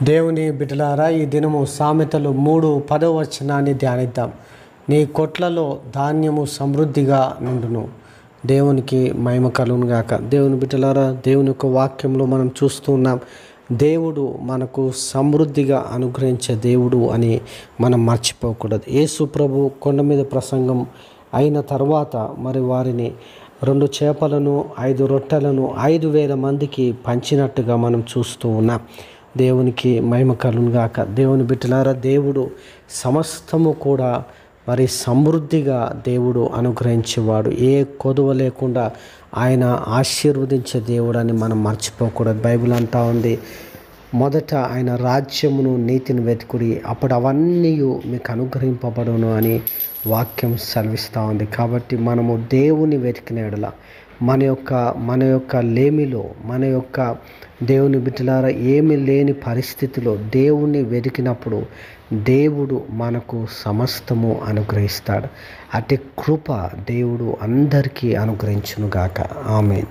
దేవుని బిడ్డలారా, ఈ దినము సామెతలు 3:10 ధ్యానిద్దాం. నీ కొట్లలో ధాన్యము సమృద్ధిగా నిండును. దేవునికి మహిమ కలుగును గాక. దేవుని బిడ్డలారా, దేవుని యొక్క వాక్యంలో మనం చూస్తూ ఉన్నాం. దేవుడు మనకు సమృద్ధిగా అనుగ్రహించే దేవుడు అని మనం మర్చిపోకూడదు. యేసు ప్రభు కొండ మీద ప్రసంగం అయిన తర్వాత మరి వారిని 2 చేపలను 5 రొట్టెలను 5,000 మందికి పంచినట్టుగా మనం చూస్తూ ఉన్నాం. దేవునికి మహిమ కలుగును గాక. దేవుని బిడ్డలారా, దేవుడు సమస్తము కూడా మరి సమృద్ధిగా దేవుడు అనుగ్రహించేవాడు. ఏ కొదువ లేకుండా ఆయన ఆశీర్వదించే దేవుడు అని మనం మర్చిపోకూడదు. బైబిల్ అంటా ఉంది, మొదట ఆయన రాజ్యమును నీతిని వెతుకుడి, అప్పుడు అవన్నీ మీకు అనుగ్రహింపబడును అని వాక్యం సెలవిస్తూ ఉంది. కాబట్టి మనము దేవుని వెతికిన ఎడల మన యొక్క లేమిలో, మన యొక్క దేవుని బిడ్డలారా ఏమి లేని పరిస్థితిలో దేవుని వెతికినప్పుడు దేవుడు మనకు సమస్తము అనుగ్రహిస్తాడు. అట్టి కృప దేవుడు అందరికీ అనుగ్రహించునుగాక. ఆమేన్.